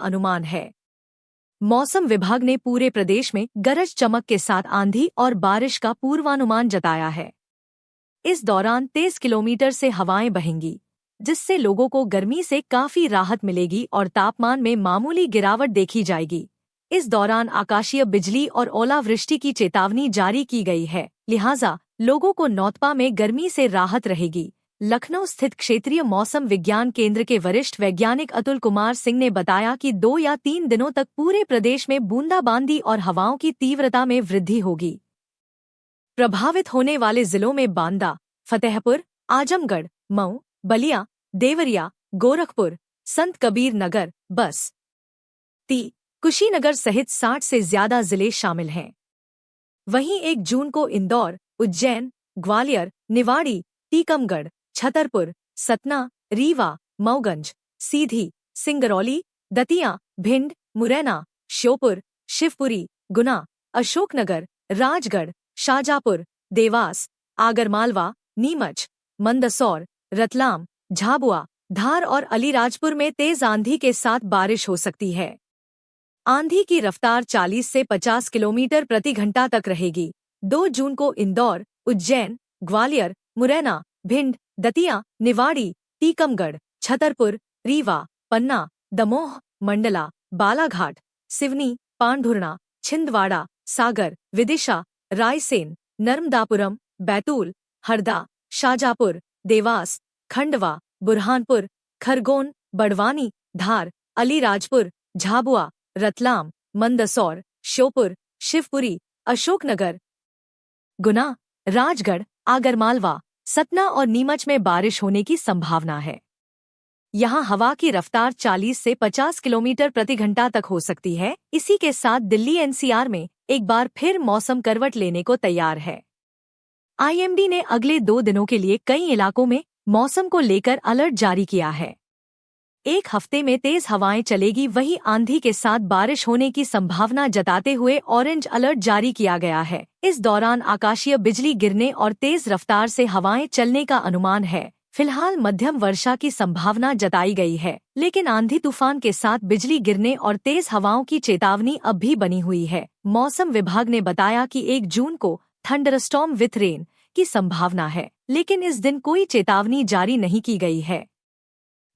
अनुमान है। मौसम विभाग ने पूरे प्रदेश में गरज चमक के साथ आंधी और बारिश का पूर्वानुमान जताया है। इस दौरान 30 किलोमीटर से हवाएं बहेंगी, जिससे लोगों को गर्मी से काफी राहत मिलेगी और तापमान में मामूली गिरावट देखी जाएगी। इस दौरान आकाशीय बिजली और ओलावृष्टि की चेतावनी जारी की गई है, लिहाजा लोगों को नौतपा में गर्मी से राहत रहेगी। लखनऊ स्थित क्षेत्रीय मौसम विज्ञान केंद्र के वरिष्ठ वैज्ञानिक अतुल कुमार सिंह ने बताया कि 2 या 3 दिनों तक पूरे प्रदेश में बूंदाबांदी और हवाओं की तीव्रता में वृद्धि होगी। प्रभावित होने वाले जिलों में बांदा, फतेहपुर, आजमगढ़, मऊ, बलिया, देवरिया, गोरखपुर, संत कबीर नगर, बस्ती, कुशीनगर सहित 60 से ज्यादा जिले शामिल हैं। वहीं 1 जून को इंदौर, उज्जैन, ग्वालियर, निवाड़ी, टीकमगढ़, छतरपुर, सतना, रीवा, मऊगंज, सीधी, सिंगरौली, दतिया, भिंड, मुरैना, श्योपुर, शिवपुरी, गुना, अशोकनगर, राजगढ़, शाजापुर, देवास, आगरमालवा, नीमच, मंदसौर, रतलाम, झाबुआ, धार और अलीराजपुर में तेज आंधी के साथ बारिश हो सकती है। आंधी की रफ्तार 40 से 50 किलोमीटर प्रति घंटा तक रहेगी। 2 जून को इंदौर, उज्जैन, ग्वालियर, मुरैना, भिंड, दतिया, निवाड़ी, टीकमगढ़, छतरपुर, रीवा, पन्ना, दमोह, मंडला, बालाघाट, सिवनी, पांढुर्णा, छिंदवाड़ा, सागर, विदिशा, रायसेन, नर्मदापुरम, बैतूल, हरदा, शाजापुर, देवास, खंडवा, बुरहानपुर, खरगोन, बड़वानी, धार, अलीराजपुर, झाबुआ, रतलाम, मंदसौर, श्योपुर, शिवपुरी, अशोकनगर, गुना, राजगढ़, आगरमालवा, सतना और नीमच में बारिश होने की संभावना है। यहां हवा की रफ्तार 40 से 50 किलोमीटर प्रति घंटा तक हो सकती है। इसी के साथ दिल्ली एनसीआर में एक बार फिर मौसम करवट लेने को तैयार है। आईएमडी ने अगले 2 दिनों के लिए कई इलाकों में मौसम को लेकर अलर्ट जारी किया है। 1 हफ्ते में तेज हवाएं चलेगी, वहीं आंधी के साथ बारिश होने की संभावना जताते हुए ऑरेंज अलर्ट जारी किया गया है। इस दौरान आकाशीय बिजली गिरने और तेज रफ्तार से हवाएं चलने का अनुमान है। फिलहाल मध्यम वर्षा की संभावना जताई गई है, लेकिन आंधी तूफान के साथ बिजली गिरने और तेज हवाओं की चेतावनी अब भी बनी हुई है। मौसम विभाग ने बताया कि 1 जून को थंडरस्टॉर्म विथ रेन की संभावना है, लेकिन इस दिन कोई चेतावनी जारी नहीं की गई है।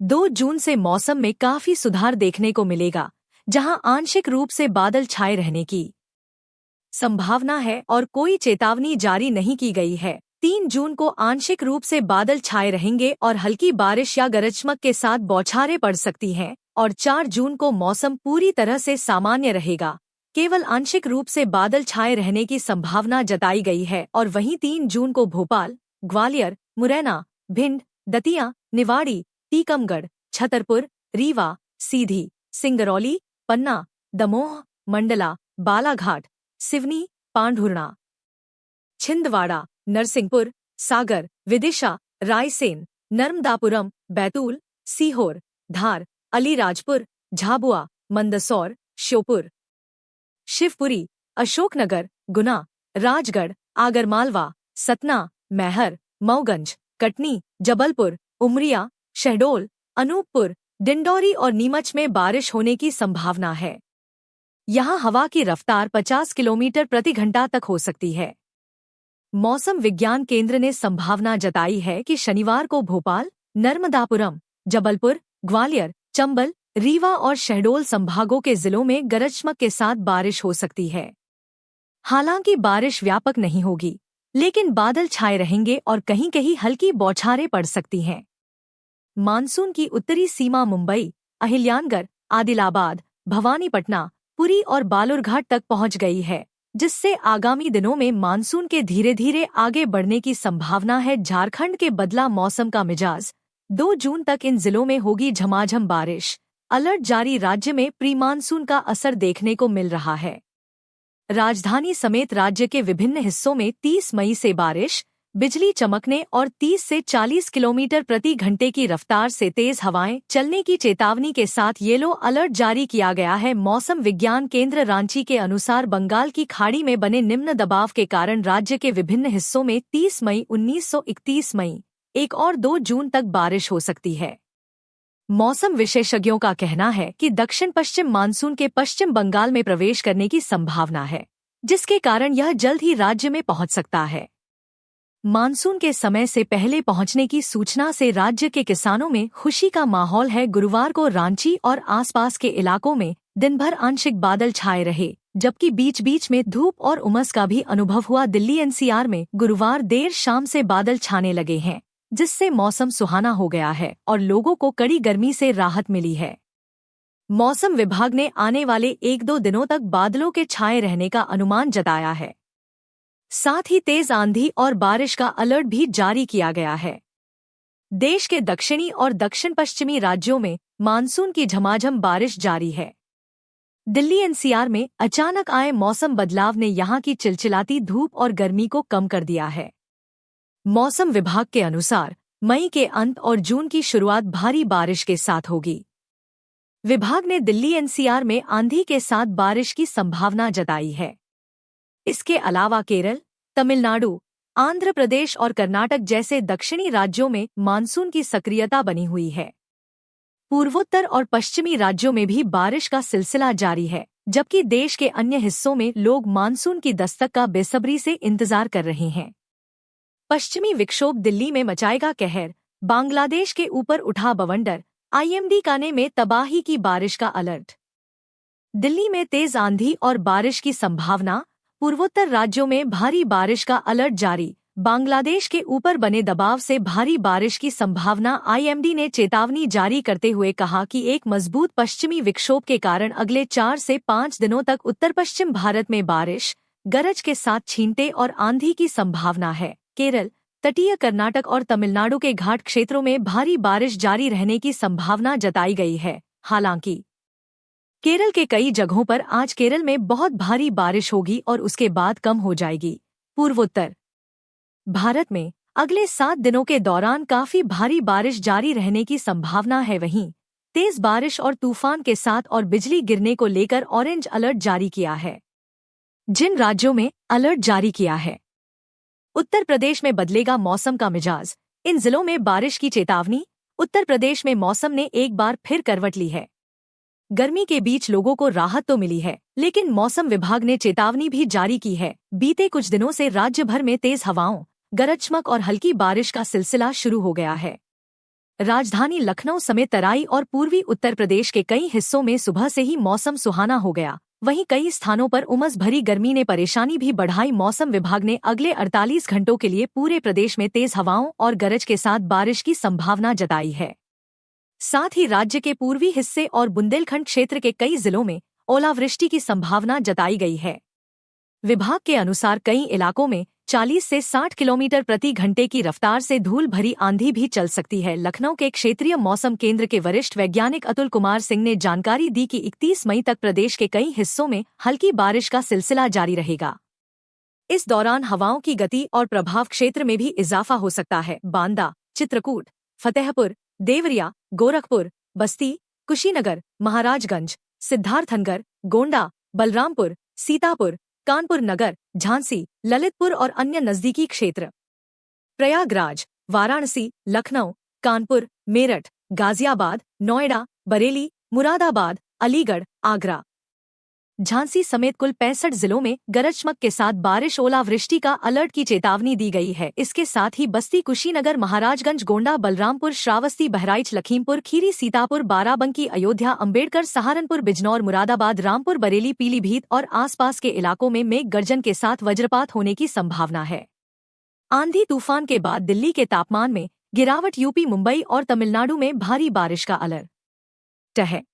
2 जून से मौसम में काफी सुधार देखने को मिलेगा, जहां आंशिक रूप से बादल छाए रहने की संभावना है और कोई चेतावनी जारी नहीं की गई है। 3 जून को आंशिक रूप से बादल छाए रहेंगे और हल्की बारिश या गरज चमक के साथ बौछारें पड़ सकती हैं, और 4 जून को मौसम पूरी तरह से सामान्य रहेगा। केवल आंशिक रूप से बादल छाए रहने की संभावना जताई गई है। और वहीं 3 जून को भोपाल, ग्वालियर, मुरैना, भिंड, दतिया, निवाड़ी, टीकमगढ़, छतरपुर, रीवा, सीधी, सिंगरौली, पन्ना, दमोह, मंडला, बालाघाट, सिवनी, पांढुर्णा, छिंदवाड़ा, नरसिंहपुर, सागर, विदिशा, रायसेन, नर्मदापुरम, बैतूल, सीहोर, धार, अलीराजपुर, झाबुआ, मंदसौर, श्योपुर, शिवपुरी, अशोकनगर, गुना, राजगढ़, आगरमालवा, सतना, मैहर, मऊगंज, कटनी, जबलपुर, उमरिया, शहडोल, अनूपपुर, डिंडौरी और नीमच में बारिश होने की संभावना है। यहां हवा की रफ्तार 50 किलोमीटर प्रति घंटा तक हो सकती है। मौसम विज्ञान केंद्र ने संभावना जताई है कि शनिवार को भोपाल, नर्मदापुरम, जबलपुर, ग्वालियर, चंबल, रीवा और शहडोल संभागों के जिलों में गरज चमक के साथ बारिश हो सकती है। हालांकि बारिश व्यापक नहीं होगी, लेकिन बादल छाए रहेंगे और कहीं कहीं हल्की बौछारें पड़ सकती हैं। मानसून की उत्तरी सीमा मुंबई, अहिल्यानगर, आदिलाबाद, भवानीपटना, पुरी और बालूरघाट तक पहुंच गई है, जिससे आगामी दिनों में मानसून के धीरे धीरे आगे बढ़ने की संभावना है। झारखंड के बदला मौसम का मिजाज, 2 जून तक इन जिलों में होगी झमाझम बारिश। अलर्ट जारी, राज्य में प्री मानसून का असर देखने को मिल रहा है। राजधानी समेत राज्य के विभिन्न हिस्सों में 30 मई से बारिश, बिजली चमकने और 30 से 40 किलोमीटर प्रति घंटे की रफ्तार से तेज हवाएं चलने की चेतावनी के साथ येलो अलर्ट जारी किया गया है। मौसम विज्ञान केंद्र रांची के अनुसार बंगाल की खाड़ी में बने निम्न दबाव के कारण राज्य के विभिन्न हिस्सों में 30 मई, 19 मई, 1 और 2 जून तक बारिश हो सकती है। मौसम विशेषज्ञों का कहना है कि दक्षिण पश्चिम मानसून के पश्चिम बंगाल में प्रवेश करने की संभावना है, जिसके कारण यह जल्द ही राज्य में पहुंच सकता है। मानसून के समय से पहले पहुंचने की सूचना से राज्य के किसानों में खुशी का माहौल है। गुरुवार को रांची और आसपास के इलाकों में दिन भर आंशिक बादल छाए रहे, जबकि बीच बीच में धूप और उमस का भी अनुभव हुआ। दिल्ली एनसीआर में गुरुवार देर शाम से बादल छाने लगे हैं, जिससे मौसम सुहाना हो गया है और लोगों को कड़ी गर्मी से राहत मिली है। मौसम विभाग ने आने वाले 1-2 दिनों तक बादलों के छाए रहने का अनुमान जताया है। साथ ही तेज आंधी और बारिश का अलर्ट भी जारी किया गया है। देश के दक्षिणी और दक्षिण पश्चिमी राज्यों में मानसून की झमाझम बारिश जारी है। दिल्ली एनसीआर में अचानक आए मौसम बदलाव ने यहां की चिलचिलाती धूप और गर्मी को कम कर दिया है। मौसम विभाग के अनुसार मई के अंत और जून की शुरुआत भारी बारिश के साथ होगी। विभाग ने दिल्ली एनसीआर में आंधी के साथ बारिश की संभावना जताई है। इसके अलावा केरल, तमिलनाडु, आंध्र प्रदेश और कर्नाटक जैसे दक्षिणी राज्यों में मानसून की सक्रियता बनी हुई है। पूर्वोत्तर और पश्चिमी राज्यों में भी बारिश का सिलसिला जारी है, जबकि देश के अन्य हिस्सों में लोग मानसून की दस्तक का बेसब्री से इंतजार कर रहे हैं। पश्चिमी विक्षोभ दिल्ली में मचाएगा कहर, बांग्लादेश के ऊपर उठा बवंडर, आईएमडी काने में तबाही की बारिश का अलर्ट। दिल्ली में तेज आंधी और बारिश की संभावना, पूर्वोत्तर राज्यों में भारी बारिश का अलर्ट जारी। बांग्लादेश के ऊपर बने दबाव से भारी बारिश की संभावना। आईएमडी ने चेतावनी जारी करते हुए कहा कि एक मजबूत पश्चिमी विक्षोभ के कारण अगले 4 से 5 दिनों तक उत्तर पश्चिम भारत में बारिश, गरज के साथ छींटे और आंधी की संभावना है। केरल, तटीय कर्नाटक और तमिलनाडु के घाट क्षेत्रों में भारी बारिश जारी रहने की संभावना जताई गई है। हालांकि केरल के कई जगहों पर आज केरल में बहुत भारी बारिश होगी और उसके बाद कम हो जाएगी। पूर्वोत्तर भारत में अगले 7 दिनों के दौरान काफी भारी बारिश जारी रहने की संभावना है। वहीं तेज बारिश और तूफान के साथ और बिजली गिरने को लेकर ऑरेंज अलर्ट जारी किया है। जिन राज्यों में अलर्ट जारी किया है, उत्तर प्रदेश में बदलेगा मौसम का मिजाज, इन जिलों में बारिश की चेतावनी। उत्तर प्रदेश में मौसम ने एक बार फिर करवट ली है। गर्मी के बीच लोगों को राहत तो मिली है, लेकिन मौसम विभाग ने चेतावनी भी जारी की है। बीते कुछ दिनों से राज्य भर में तेज हवाओं, गरज चमक और हल्की बारिश का सिलसिला शुरू हो गया है। राजधानी लखनऊ समेत तराई और पूर्वी उत्तर प्रदेश के कई हिस्सों में सुबह से ही मौसम सुहाना हो गया। वहीं कई स्थानों पर उमस भरी गर्मी ने परेशानी भी बढ़ाई। मौसम विभाग ने अगले 48 घंटों के लिए पूरे प्रदेश में तेज हवाओं और गरज के साथ बारिश की संभावना जताई है। साथ ही राज्य के पूर्वी हिस्से और बुंदेलखंड क्षेत्र के कई जिलों में ओलावृष्टि की संभावना जताई गई है। विभाग के अनुसार कई इलाकों में 40 से 60 किलोमीटर प्रति घंटे की रफ्तार से धूल भरी आंधी भी चल सकती है। लखनऊ के क्षेत्रीय मौसम केंद्र के वरिष्ठ वैज्ञानिक अतुल कुमार सिंह ने जानकारी दी कि 31 मई तक प्रदेश के कई हिस्सों में हल्की बारिश का सिलसिला जारी रहेगा। इस दौरान हवाओं की गति और प्रभाव क्षेत्र में भी इजाफा हो सकता है। बांदा, चित्रकूट, फतेहपुर, देवरिया, गोरखपुर, बस्ती, कुशीनगर, महाराजगंज, सिद्धार्थनगर, गोंडा, बलरामपुर, सीतापुर, कानपुर नगर, झांसी, ललितपुर और अन्य नजदीकी क्षेत्र, प्रयागराज, वाराणसी, लखनऊ, कानपुर, मेरठ, गाजियाबाद, नोएडा, बरेली, मुरादाबाद, अलीगढ़, आगरा, झांसी समेत कुल 65 जिलों में गरज चमक के साथ बारिश ओलावृष्टि का अलर्ट की चेतावनी दी गई है। इसके साथ ही बस्ती, कुशीनगर, महाराजगंज, गोंडा, बलरामपुर, श्रावस्ती, बहराइच, लखीमपुर खीरी, सीतापुर, बाराबंकी, अयोध्या, अंबेडकर, सहारनपुर, बिजनौर, मुरादाबाद, रामपुर, बरेली, पीलीभीत और आसपास के इलाकों में मेघ गर्जन के साथ वज्रपात होने की संभावना है। आंधी तूफान के बाद दिल्ली के तापमान में गिरावट। यूपी, मुंबई और तमिलनाडु में भारी बारिश का अलर्ट है।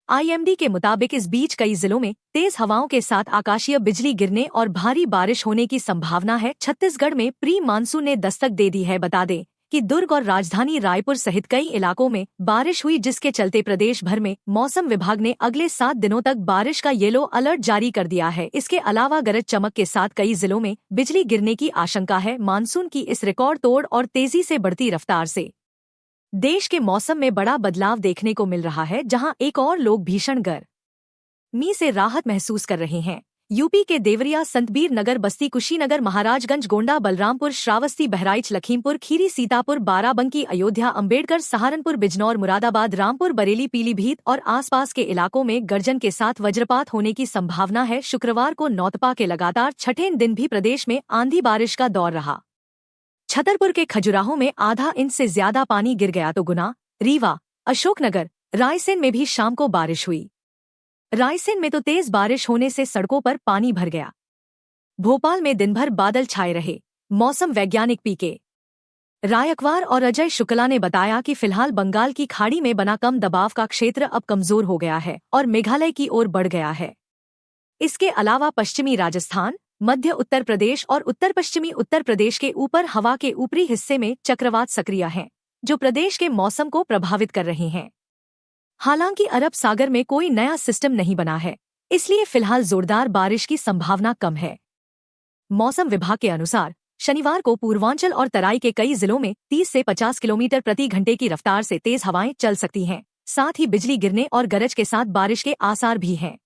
आईएमडी के मुताबिक इस बीच कई जिलों में तेज हवाओं के साथ आकाशीय बिजली गिरने और भारी बारिश होने की संभावना है। छत्तीसगढ़ में प्री मानसून ने दस्तक दे दी है। बता दें कि दुर्ग और राजधानी रायपुर सहित कई इलाकों में बारिश हुई, जिसके चलते प्रदेश भर में मौसम विभाग ने अगले 7 दिनों तक बारिश का येलो अलर्ट जारी कर दिया है। इसके अलावा गरज चमक के साथ कई जिलों में बिजली गिरने की आशंका है। मानसून की इस रिकॉर्ड तोड़ और तेजी से बढ़ती रफ्तार से देश के मौसम में बड़ा बदलाव देखने को मिल रहा है, जहां एक और लोग भीषण गर्मी से राहत महसूस कर रहे हैं। यूपी के देवरिया, संतबीर नगर, बस्ती, कुशीनगर, महाराजगंज, गोंडा, बलरामपुर, श्रावस्ती, बहराइच, लखीमपुर खीरी, सीतापुर, बाराबंकी, अयोध्या, अंबेडकर, सहारनपुर, बिजनौर, मुरादाबाद, रामपुर, बरेली, पीलीभीत और आसपास के इलाकों में गर्जन के साथ वज्रपात होने की संभावना है। शुक्रवार को नौतपा के लगातार छठे दिन भी प्रदेश में आंधी बारिश का दौर रहा। छतरपुर के खजुराहो में आधा इंच से ज्यादा पानी गिर गया तो गुना, रीवा, अशोकनगर, रायसेन में भी शाम को बारिश हुई। रायसेन में तो तेज बारिश होने से सड़कों पर पानी भर गया। भोपाल में दिन भर बादल छाए रहे। मौसम वैज्ञानिक पीके रायकवार और अजय शुक्ला ने बताया कि फिलहाल बंगाल की खाड़ी में बना कम दबाव का क्षेत्र अब कमजोर हो गया है और मेघालय की ओर बढ़ गया है। इसके अलावा पश्चिमी राजस्थान, मध्य उत्तर प्रदेश और उत्तर पश्चिमी उत्तर प्रदेश के ऊपर हवा के ऊपरी हिस्से में चक्रवात सक्रिय हैं, जो प्रदेश के मौसम को प्रभावित कर रहे हैं। हालांकि अरब सागर में कोई नया सिस्टम नहीं बना है, इसलिए फिलहाल जोरदार बारिश की संभावना कम है। मौसम विभाग के अनुसार शनिवार को पूर्वांचल और तराई के कई जिलों में 30 से 50 किलोमीटर प्रति घंटे की रफ्तार से तेज हवाएं चल सकती हैं। साथ ही बिजली गिरने और गरज के साथ बारिश के आसार भी हैं।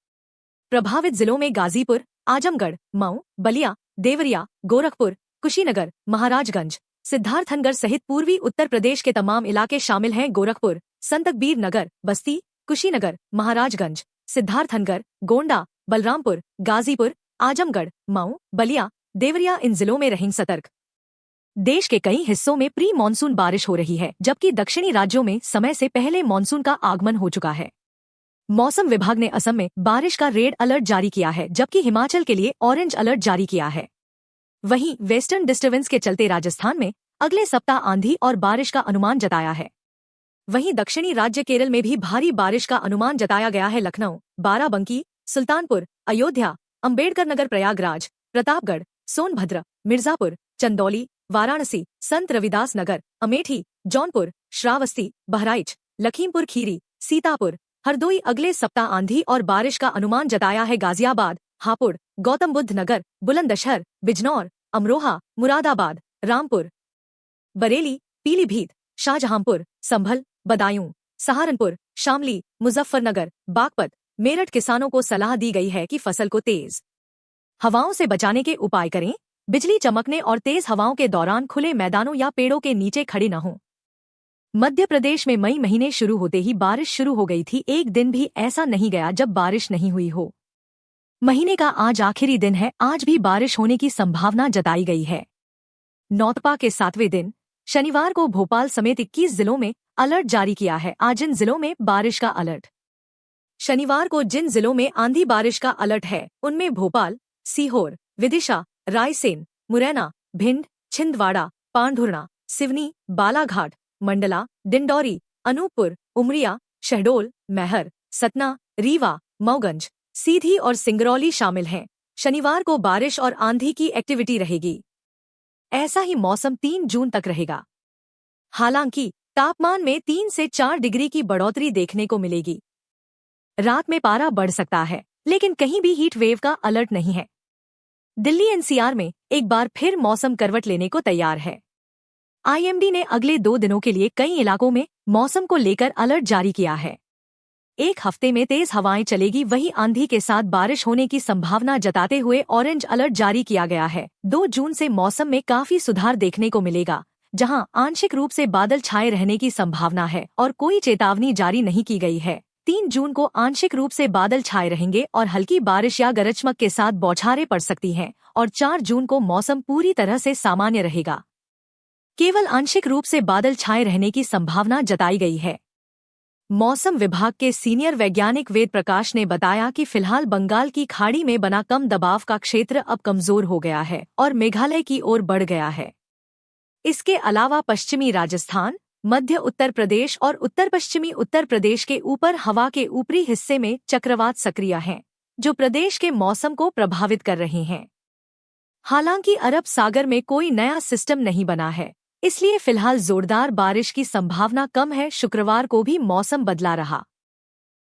प्रभावित जिलों में गाजीपुर, आजमगढ़, मऊ, बलिया, देवरिया, गोरखपुर, कुशीनगर, महाराजगंज, सिद्धार्थनगर सहित पूर्वी उत्तर प्रदेश के तमाम इलाके शामिल हैं। गोरखपुर, संतकबीर नगर, बस्ती, कुशीनगर, महाराजगंज, सिद्धार्थनगर, गोंडा, बलरामपुर, गाजीपुर, आजमगढ़, मऊ, बलिया, देवरिया इन जिलों में रहें सतर्क। देश के कई हिस्सों में प्री मानसून बारिश हो रही है, जबकि दक्षिणी राज्यों में समय से पहले मानसून का आगमन हो चुका है। मौसम विभाग ने असम में बारिश का रेड अलर्ट जारी किया है, जबकि हिमाचल के लिए ऑरेंज अलर्ट जारी किया है। वहीं वेस्टर्न डिस्टर्बेंस के चलते राजस्थान में अगले सप्ताह आंधी और बारिश का अनुमान जताया है। वहीं दक्षिणी राज्य केरल में भी भारी बारिश का अनुमान जताया गया है। लखनऊ, बाराबंकी, सुल्तानपुर, अयोध्या, अंबेडकर नगर, प्रयागराज, प्रतापगढ़, सोनभद्र, मिर्जापुर, चंदौली, वाराणसी, संत रविदास नगर, अमेठी, जौनपुर, श्रावस्ती, बहराइच, लखीमपुर खीरी, सीतापुर, हरदोई अगले सप्ताह आंधी और बारिश का अनुमान जताया है। गाजियाबाद, हापुड़, गौतम बुद्ध नगर, बुलंदशहर, बिजनौर, अमरोहा, मुरादाबाद, रामपुर, बरेली, पीलीभीत, शाहजहांपुर, संभल, बदायूं, सहारनपुर, शामली, मुजफ्फरनगर, बागपत, मेरठ किसानों को सलाह दी गई है कि फसल को तेज हवाओं से बचाने के उपाय करें। बिजली चमकने और तेज हवाओं के दौरान खुले मैदानों या पेड़ों के नीचे खड़े न हों। मध्य प्रदेश में मई महीने शुरू होते ही बारिश शुरू हो गई थी। एक दिन भी ऐसा नहीं गया जब बारिश नहीं हुई हो। महीने का आज आखिरी दिन है, आज भी बारिश होने की संभावना जताई गई है। नौतपा के 7वें दिन शनिवार को भोपाल समेत 21 जिलों में अलर्ट जारी किया है। आज इन जिलों में बारिश का अलर्ट। शनिवार को जिन जिलों में आंधी बारिश का अलर्ट है उनमें भोपाल, सीहोर, विदिशा, रायसेन, मुरैना, भिंड, छिंदवाड़ा, पांढुर्णा, सिवनी, बालाघाट, मंडला, डिंडौरी, अनूपपुर, उमरिया, शहडोल, मैहर, सतना, रीवा, मऊगंज, सीधी और सिंगरौली शामिल हैं। शनिवार को बारिश और आंधी की एक्टिविटी रहेगी। ऐसा ही मौसम 3 जून तक रहेगा। हालांकि तापमान में 3 से 4 डिग्री की बढ़ोतरी देखने को मिलेगी। रात में पारा बढ़ सकता है, लेकिन कहीं भी हीट वेव का अलर्ट नहीं है। दिल्ली एनसीआर में एक बार फिर मौसम करवट लेने को तैयार है। आईएमडी ने अगले 2 दिनों के लिए कई इलाकों में मौसम को लेकर अलर्ट जारी किया है। एक हफ्ते में तेज हवाएं चलेगी, वहीं आंधी के साथ बारिश होने की संभावना जताते हुए ऑरेंज अलर्ट जारी किया गया है। 2 जून से मौसम में काफी सुधार देखने को मिलेगा, जहां आंशिक रूप से बादल छाए रहने की संभावना है और कोई चेतावनी जारी नहीं की गई है। 3 जून को आंशिक रूप से बादल छाए रहेंगे और हल्की बारिश या गरज चमक के साथ बौछारें पड़ सकती हैं और 4 जून को मौसम पूरी तरह से सामान्य रहेगा। केवल आंशिक रूप से बादल छाए रहने की संभावना जताई गई है। मौसम विभाग के सीनियर वैज्ञानिक वेद प्रकाश ने बताया कि फिलहाल बंगाल की खाड़ी में बना कम दबाव का क्षेत्र अब कमजोर हो गया है और मेघालय की ओर बढ़ गया है। इसके अलावा पश्चिमी राजस्थान, मध्य उत्तर प्रदेश और उत्तर पश्चिमी उत्तर प्रदेश के ऊपर हवा के ऊपरी हिस्से में चक्रवात सक्रिय हैं, जो प्रदेश के मौसम को प्रभावित कर रहे हैं। हालांकि अरब सागर में कोई नया सिस्टम नहीं बना है, इसलिए फिलहाल जोरदार बारिश की संभावना कम है। शुक्रवार को भी मौसम बदला रहा।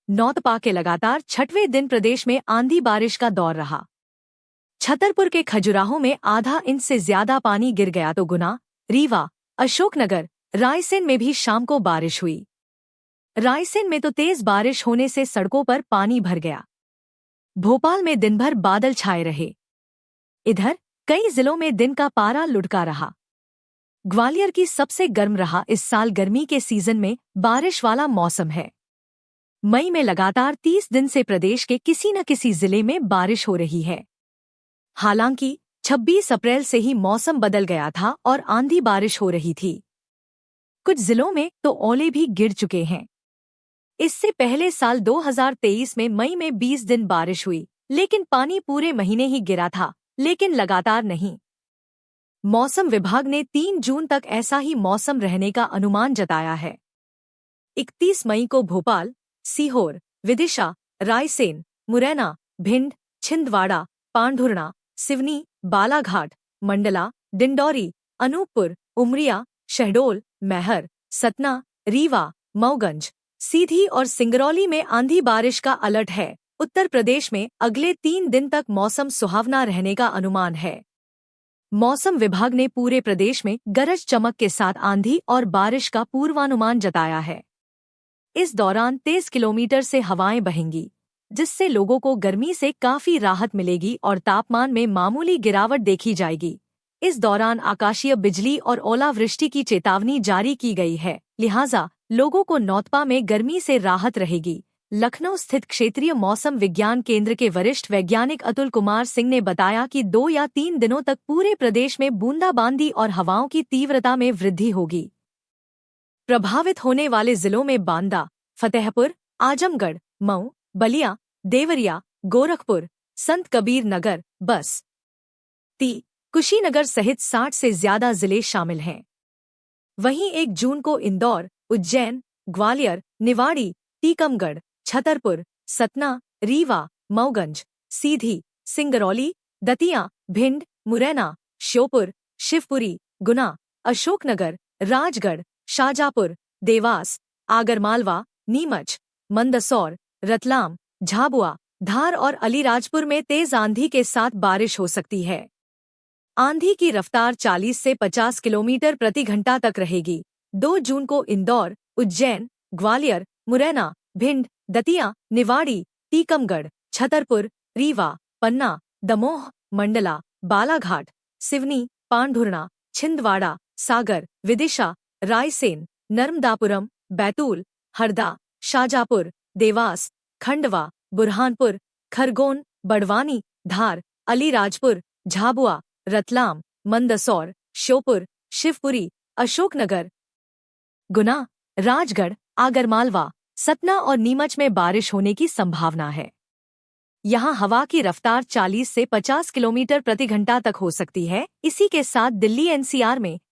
नौतपा के लगातार 6वें दिन प्रदेश में आंधी बारिश का दौर रहा। छतरपुर के खजुराहो में आधा इंच से ज्यादा पानी गिर गया तो गुना, रीवा, अशोकनगर, रायसेन में भी शाम को बारिश हुई। रायसेन में तो तेज बारिश होने से सड़कों पर पानी भर गया। भोपाल में दिन भर बादल छाए रहे। इधर कई जिलों में दिन का पारा लुढ़का रहा। ग्वालियर की सबसे गर्म रहा। इस साल गर्मी के सीजन में बारिश वाला मौसम है। मई में लगातार 30 दिन से प्रदेश के किसी न किसी जिले में बारिश हो रही है। हालांकि 26 अप्रैल से ही मौसम बदल गया था और आंधी बारिश हो रही थी। कुछ जिलों में तो ओले भी गिर चुके हैं। इससे पहले साल 2023 में मई में 20 दिन बारिश हुई, लेकिन पानी पूरे महीने ही गिरा था, लेकिन लगातार नहीं। मौसम विभाग ने 3 जून तक ऐसा ही मौसम रहने का अनुमान जताया है। 31 मई को भोपाल, सीहोर, विदिशा, रायसेन, मुरैना, भिंड, छिंदवाड़ा, पांढुर्णा, सिवनी, बालाघाट, मंडला, डिंडौरी, अनूपपुर, उमरिया, शहडोल, मैहर, सतना, रीवा, मऊगंज, सीधी और सिंगरौली में आंधी बारिश का अलर्ट है। उत्तर प्रदेश में अगले 3 दिन तक मौसम सुहावना रहने का अनुमान है। मौसम विभाग ने पूरे प्रदेश में गरज चमक के साथ आंधी और बारिश का पूर्वानुमान जताया है। इस दौरान 30 किलोमीटर से हवाएं बहेंगी, जिससे लोगों को गर्मी से काफी राहत मिलेगी और तापमान में मामूली गिरावट देखी जाएगी। इस दौरान आकाशीय बिजली और ओलावृष्टि की चेतावनी जारी की गई है, लिहाजा लोगों को नौतपा में गर्मी से राहत रहेगी। लखनऊ स्थित क्षेत्रीय मौसम विज्ञान केंद्र के वरिष्ठ वैज्ञानिक अतुल कुमार सिंह ने बताया कि 2 या 3 दिनों तक पूरे प्रदेश में बूंदाबांदी और हवाओं की तीव्रता में वृद्धि होगी। प्रभावित होने वाले जिलों में बांदा, फतेहपुर, आजमगढ़, मऊ, बलिया, देवरिया, गोरखपुर, संत कबीर नगर, बस्ती, कुशीनगर सहित 60 से ज्यादा जिले शामिल हैं। वहीं 1 जून को इंदौर, उज्जैन, ग्वालियर, निवाड़ी, टीकमगढ़, छतरपुर, सतना, रीवा, मऊगंज, सीधी, सिंगरौली, दतिया, भिंड, मुरैना, श्योपुर, शिवपुरी, गुना, अशोकनगर, राजगढ़, शाजापुर, देवास, आगरमालवा, नीमच, मंदसौर, रतलाम, झाबुआ, धार और अलीराजपुर में तेज आंधी के साथ बारिश हो सकती है। आंधी की रफ्तार 40 से 50 किलोमीटर प्रति घंटा तक रहेगी। 2 जून को इंदौर, उज्जैन, ग्वालियर, मुरैना, भिंड, दतिया, निवाड़ी, टीकमगढ़, छतरपुर, रीवा, पन्ना, दमोह, मंडला, बालाघाट, सिवनी, पांढुर्णा, छिंदवाड़ा, सागर, विदिशा, रायसेन, नर्मदापुरम, बैतूल, हरदा, शाजापुर, देवास, खंडवा, बुरहानपुर, खरगोन, बड़वानी, धार, अलीराजपुर, झाबुआ, रतलाम, मंदसौर, श्योपुर, शिवपुरी, अशोकनगर, गुना, राजगढ़, आगरमालवा, सतना और नीमच में बारिश होने की संभावना है। यहां हवा की रफ्तार 40 से 50 किलोमीटर प्रति घंटा तक हो सकती है। इसी के साथ दिल्ली एनसीआर में